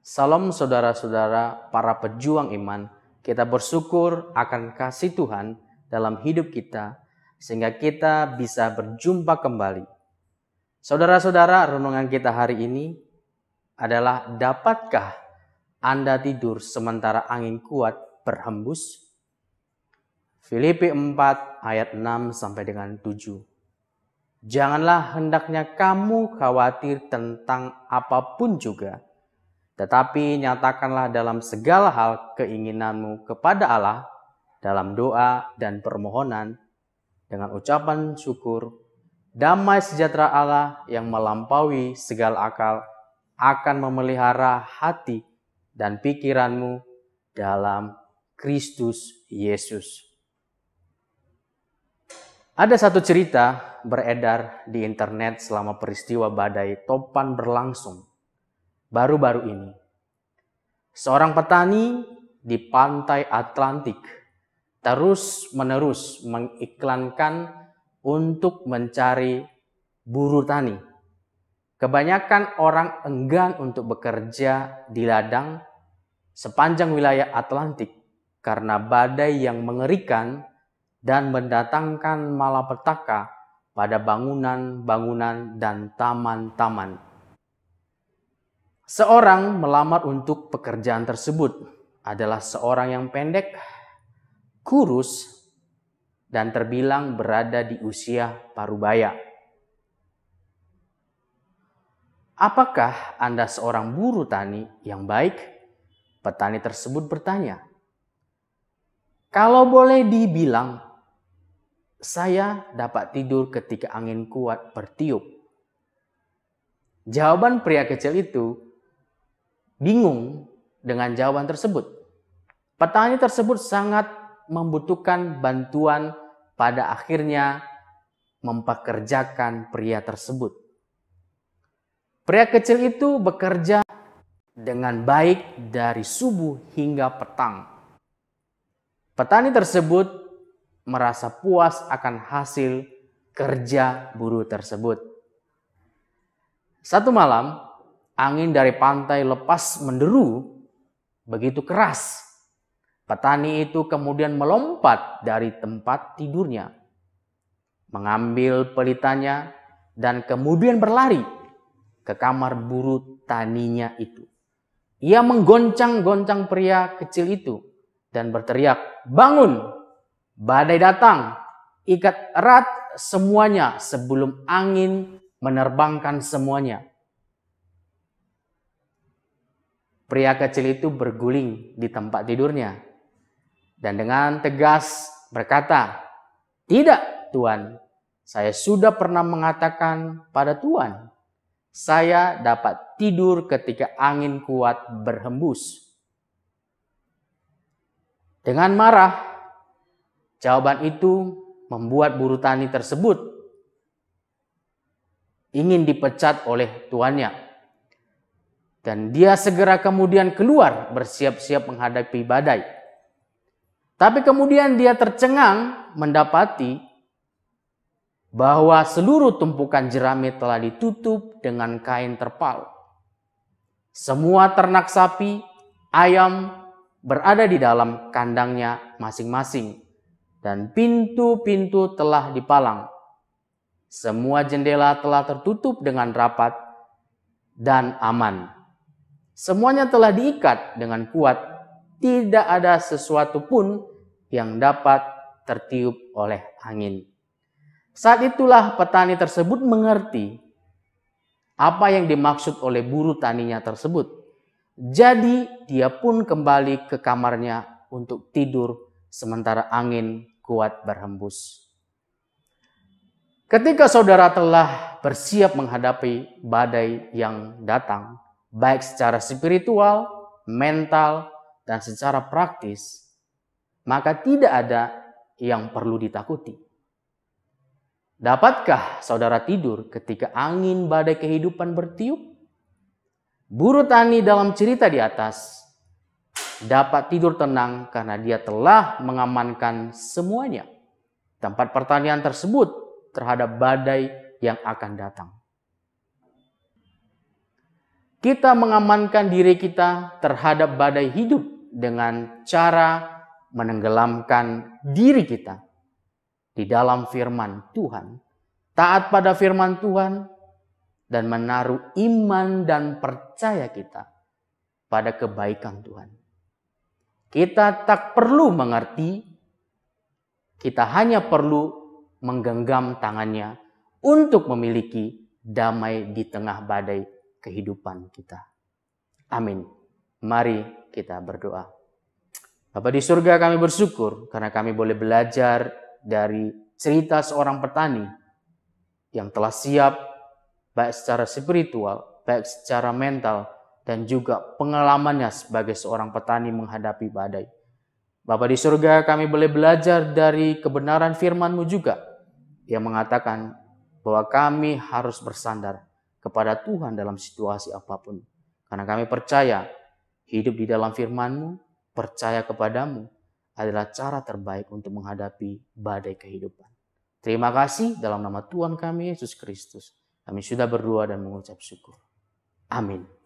Salam saudara-saudara para pejuang iman. Kita bersyukur akan kasih Tuhan dalam hidup kita sehingga kita bisa berjumpa kembali. Saudara-saudara, renungan kita hari ini adalah, dapatkah Anda tidur sementara angin kuat berhembus? Filipi 4 ayat 6 sampai dengan 7. Janganlah hendaknya kamu khawatir tentang apapun juga, tetapi nyatakanlah dalam segala hal keinginanmu kepada Allah dalam doa dan permohonan dengan ucapan syukur. Damai sejahtera Allah yang melampaui segala akal akan memelihara hati dan pikiranmu dalam Kristus Yesus. Ada satu cerita beredar di internet selama peristiwa badai topan berlangsung baru-baru ini. Seorang petani di pantai Atlantik terus-menerus mengiklankan untuk mencari buruh tani. Kebanyakan orang enggan untuk bekerja di ladang sepanjang wilayah Atlantik karena badai yang mengerikan dan mendatangkan malapetaka pada bangunan-bangunan dan taman-taman. Seorang melamar untuk pekerjaan tersebut adalah seorang yang pendek, kurus, dan terbilang berada di usia parubaya. Apakah Anda seorang buruh tani yang baik? Petani tersebut bertanya. Kalau boleh dibilang, saya dapat tidur ketika angin kuat bertiup. Jawaban pria kecil itu bingung dengan jawaban tersebut. Petani tersebut sangat membutuhkan bantuan, pada akhirnya mempekerjakan pria tersebut. Pria kecil itu bekerja dengan baik dari subuh hingga petang. Petani tersebut merasa puas akan hasil kerja buruh tersebut. Satu malam, angin dari pantai lepas menderu begitu keras. Petani itu kemudian melompat dari tempat tidurnya, mengambil pelitanya, dan kemudian berlari ke kamar buruh taninya itu. Ia menggoncang-goncang pria kecil itu dan berteriak, "Bangun! Badai datang, ikat erat semuanya sebelum angin menerbangkan semuanya." Pria kecil itu berguling di tempat tidurnya dan dengan tegas berkata, "Tidak, Tuan, saya sudah pernah mengatakan pada Tuan, saya dapat tidur ketika angin kuat berhembus." Dengan marah, jawaban itu membuat buruh tani tersebut ingin dipecat oleh tuannya. Dan dia segera kemudian keluar bersiap-siap menghadapi badai. Tapi kemudian dia tercengang mendapati bahwa seluruh tumpukan jerami telah ditutup dengan kain terpal. Semua ternak sapi, ayam berada di dalam kandangnya masing-masing. Dan pintu-pintu telah dipalang. Semua jendela telah tertutup dengan rapat dan aman. Semuanya telah diikat dengan kuat. Tidak ada sesuatu pun yang dapat tertiup oleh angin. Saat itulah petani tersebut mengerti apa yang dimaksud oleh buruh taninya tersebut. Jadi dia pun kembali ke kamarnya untuk tidur sementara angin kuat berhembus. Ketika saudara telah bersiap menghadapi badai yang datang, baik secara spiritual, mental, dan secara praktis, maka tidak ada yang perlu ditakuti. Dapatkah saudara tidur ketika angin badai kehidupan bertiup? Buruh tani dalam cerita di atas dapat tidur tenang karena dia telah mengamankan semuanya. Tempat pertanian tersebut terhadap badai yang akan datang. kita mengamankan diri kita terhadap badai hidup dengan cara menenggelamkan diri kita di dalam firman Tuhan, taat pada firman Tuhan, dan menaruh iman dan percaya kita pada kebaikan Tuhan. Kita tak perlu mengerti, kita hanya perlu menggenggam tangannya untuk memiliki damai di tengah badai kehidupan kita. Amin. Mari kita berdoa. Bapa di surga, kami bersyukur karena kami boleh belajar dari cerita seorang petani yang telah siap baik secara spiritual, baik secara mental, dan juga pengalamannya sebagai seorang petani menghadapi badai. Bapa di surga, kami boleh belajar dari kebenaran firman-Mu juga yang mengatakan bahwa kami harus bersandar kepada Tuhan dalam situasi apapun. Karena kami percaya hidup di dalam firman-Mu, percaya kepadamu adalah cara terbaik untuk menghadapi badai kehidupan. Terima kasih dalam nama Tuhan kami Yesus Kristus. Kami sudah berdoa dan mengucap syukur. Amin.